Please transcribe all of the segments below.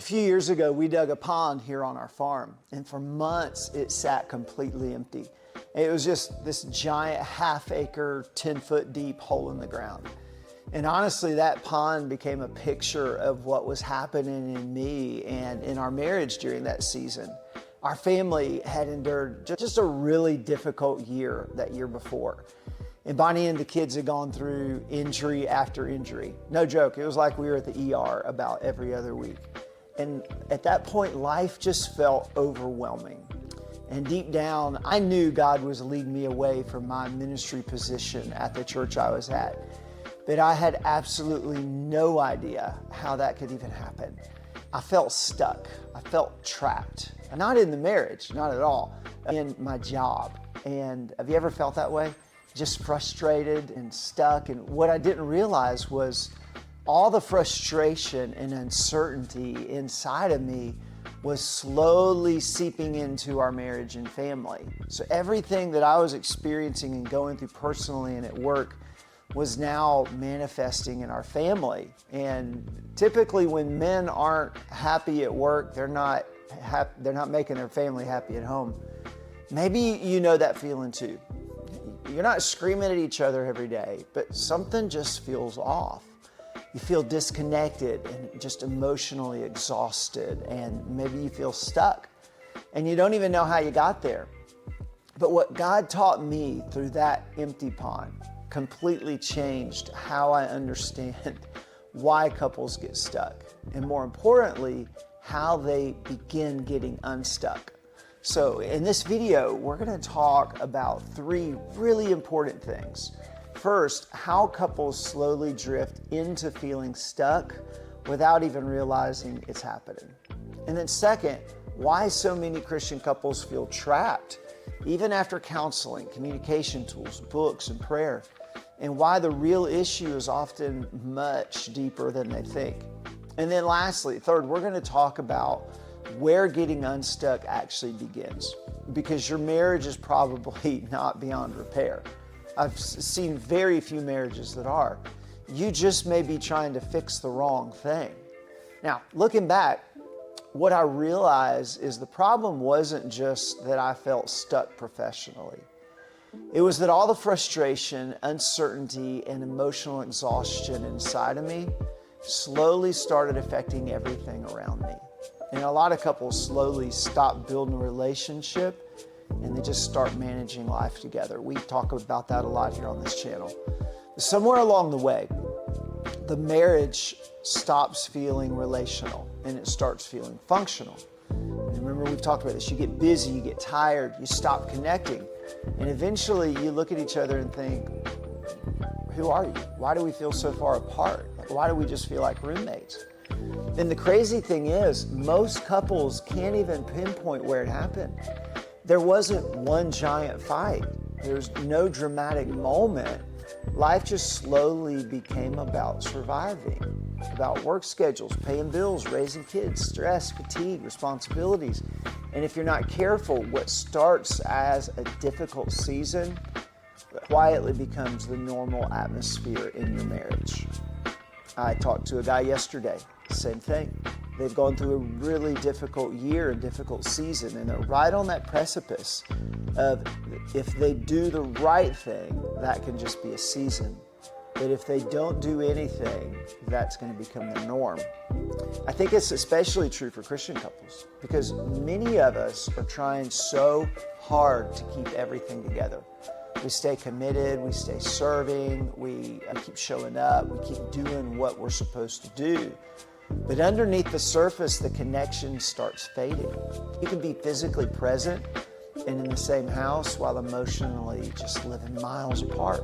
A few years ago, we dug a pond here on our farm, and for months it sat completely empty. It was just this giant half-acre, 10-foot deep hole in the ground. And honestly, that pond became a picture of what was happening in me and in our marriage during that season. Our family had endured just a really difficult year that year before. And Bonnie and the kids had gone through injury after injury. No joke, it was like we were at the ER about every other week. And at that point, life just felt overwhelming. And deep down, I knew God was leading me away from my ministry position at the church I was at. But I had absolutely no idea how that could even happen. I felt stuck. I felt trapped. Not in the marriage, not at all, in my job. And have you ever felt that way? Just frustrated and stuck. And what I didn't realize was all the frustration and uncertainty inside of me was slowly seeping into our marriage and family. So everything that I was experiencing and going through personally and at work was now manifesting in our family. And typically when men aren't happy at work, they're not making their family happy at home. Maybe you know that feeling too. You're not screaming at each other every day, but something just feels off. You feel disconnected and just emotionally exhausted, and maybe you feel stuck and you don't even know how you got there. But what God taught me through that empty pond completely changed how I understand why couples get stuck, and more importantly, how they begin getting unstuck. So in this video, we're going to talk about three really important things. First, how couples slowly drift into feeling stuck without even realizing it's happening. And then second, why so many Christian couples feel trapped, even after counseling, communication tools, books, and prayer, and why the real issue is often much deeper than they think. And then lastly, third, we're going to talk about where getting unstuck actually begins, because your marriage is probably not beyond repair. I've seen very few marriages that are. You just may be trying to fix the wrong thing. Now, looking back, what I realized is the problem wasn't just that I felt stuck professionally. It was that all the frustration, uncertainty, and emotional exhaustion inside of me slowly started affecting everything around me. And a lot of couples slowly stop building a relationship and they just start managing life together. We talk about that a lot here on this channel. Somewhere along the way, the marriage stops feeling relational and it starts feeling functional. And remember, we've talked about this. You get busy, you get tired, you stop connecting, and eventually you look at each other and think, who are you? Why do we feel so far apart? Why do we just feel like roommates? And the crazy thing is, most couples can't even pinpoint where it happened. There wasn't one giant fight. There's no dramatic moment. Life just slowly became about surviving, about work schedules, paying bills, raising kids, stress, fatigue, responsibilities. And if you're not careful, what starts as a difficult season quietly becomes the normal atmosphere in your marriage. I talked to a guy yesterday, same thing. They've gone through a really difficult year, a difficult season, and they're right on that precipice of, if they do the right thing, that can just be a season. But if they don't do anything, that's going to become the norm. I think it's especially true for Christian couples, because many of us are trying so hard to keep everything together. We stay committed, we stay serving, we keep showing up, we keep doing what we're supposed to do. But underneath the surface, the connection starts fading. You can be physically present and in the same house while emotionally just living miles apart.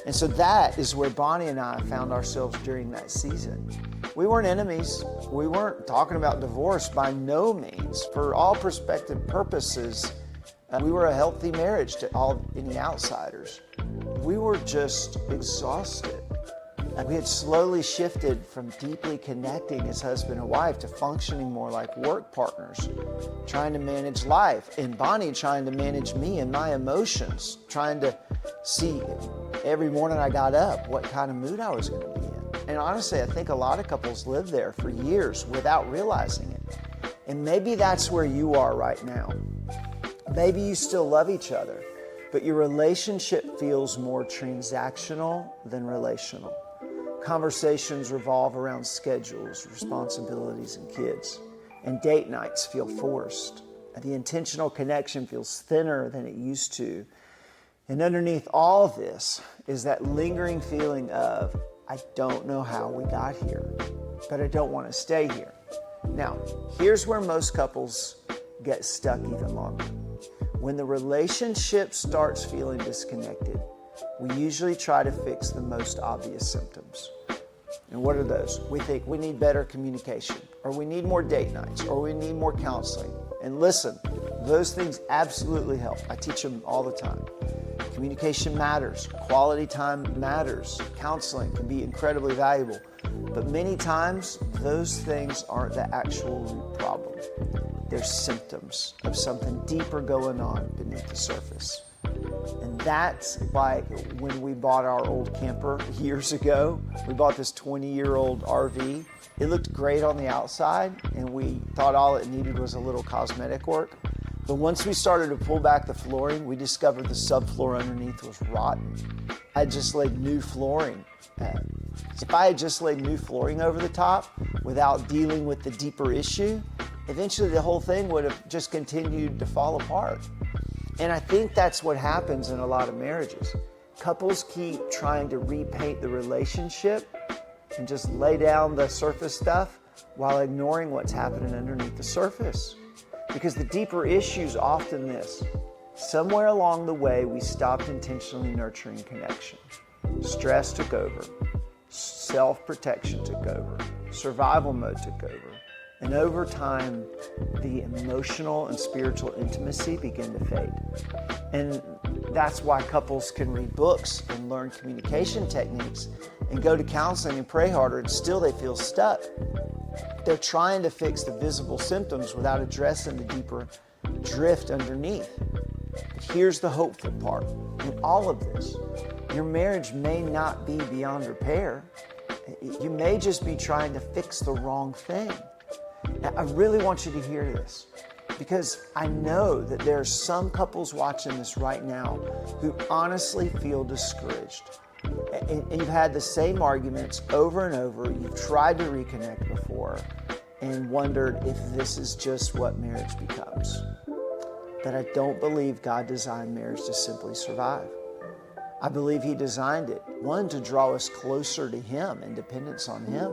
And so that is where Bonnie and I found ourselves during that season. We weren't enemies. We weren't talking about divorce, by no means. For all prospective purposes, we were a healthy marriage to any outsiders. We were just exhausted. We had slowly shifted from deeply connecting as husband and wife to functioning more like work partners, trying to manage life, and Bonnie trying to manage me and my emotions, trying to see every morning I got up what kind of mood I was going to be in. And honestly, I think a lot of couples live there for years without realizing it. And maybe that's where you are right now. Maybe you still love each other, but your relationship feels more transactional than relational. Conversations revolve around schedules, responsibilities, and kids. And date nights feel forced. The intentional connection feels thinner than it used to. And underneath all of this is that lingering feeling of, I don't know how we got here, but I don't want to stay here. Now, here's where most couples get stuck even longer. When the relationship starts feeling disconnected, we usually try to fix the most obvious symptoms. And what are those? We think we need better communication, or we need more date nights, or we need more counseling. And listen, those things absolutely help. I teach them all the time. Communication matters. Quality time matters. Counseling can be incredibly valuable. But many times, those things aren't the actual root problem. They're symptoms of something deeper going on beneath the surface. And that's like when we bought our old camper years ago. We bought this 20-year-old RV. It looked great on the outside, and we thought all it needed was a little cosmetic work. But once we started to pull back the flooring, we discovered the subfloor underneath was rotten. I just laid new flooring. If I had just laid new flooring over the top without dealing with the deeper issue, eventually the whole thing would have just continued to fall apart. And I think that's what happens in a lot of marriages. Couples keep trying to repaint the relationship and just lay down the surface stuff while ignoring what's happening underneath the surface. Because the deeper issue is often this. Somewhere along the way, we stopped intentionally nurturing connection. Stress took over. Self-protection took over. Survival mode took over. And over time, the emotional and spiritual intimacy began to fade. And that's why couples can read books and learn communication techniques and go to counseling and pray harder, and still they feel stuck. They're trying to fix the visible symptoms without addressing the deeper drift underneath. But here's the hopeful part. In all of this, your marriage may not be beyond repair. You may just be trying to fix the wrong thing. Now, I really want you to hear this, because I know that there are some couples watching this right now who honestly feel discouraged. And you've had the same arguments over and over. You've tried to reconnect before and wondered if this is just what marriage becomes. But I don't believe God designed marriage to simply survive. I believe He designed it, one, to draw us closer to Him and dependence on Him.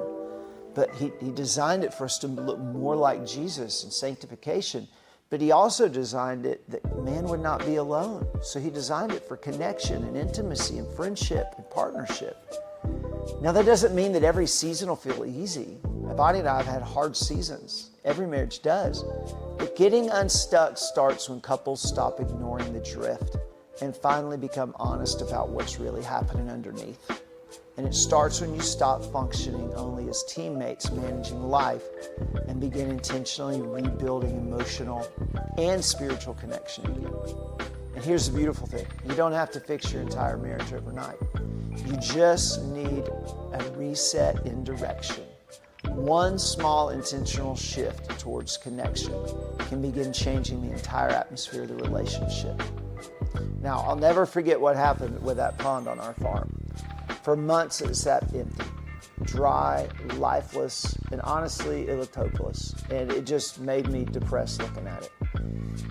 But he designed it for us to look more like Jesus in sanctification. But He also designed it that man would not be alone. So He designed it for connection and intimacy and friendship and partnership. Now, that doesn't mean that every season will feel easy. Bonnie and I have had hard seasons. Every marriage does. But getting unstuck starts when couples stop ignoring the drift and finally become honest about what's really happening underneath. And it starts when you stop functioning only as teammates managing life and begin intentionally rebuilding emotional and spiritual connection again. And here's the beautiful thing. You don't have to fix your entire marriage overnight. You just need a reset in direction. One small intentional shift towards connection can begin changing the entire atmosphere of the relationship. Now, I'll never forget what happened with that pond on our farm. For months, it sat empty, dry, lifeless, and honestly, it looked hopeless. And it just made me depressed looking at it.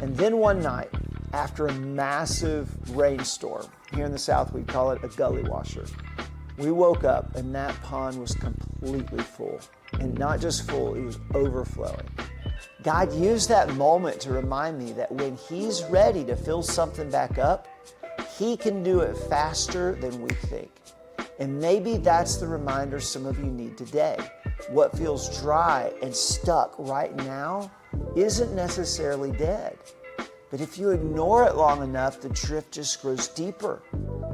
And then one night, after a massive rainstorm, here in the South, we call it a gully washer, we woke up and that pond was completely full. And not just full, it was overflowing. God used that moment to remind me that when He's ready to fill something back up, He can do it faster than we think. And maybe that's the reminder some of you need today. What feels dry and stuck right now isn't necessarily dead. But if you ignore it long enough, the drift just grows deeper.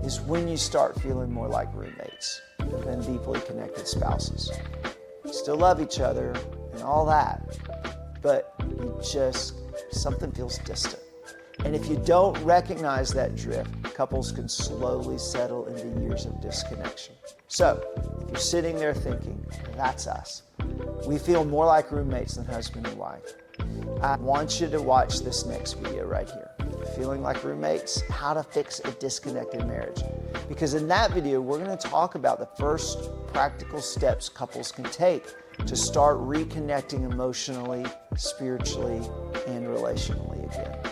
Is when you start feeling more like roommates than deeply connected spouses. You still love each other and all that, but something feels distant. And if you don't recognize that drift, couples can slowly settle into years of disconnection. So, If you're sitting there thinking, that's us. We feel more like roommates than husband and wife. I want you to watch this next video right here. Feeling like roommates, how to fix a disconnected marriage. Because in that video, we're going to talk about the first practical steps couples can take to start reconnecting emotionally, spiritually, and relationally again.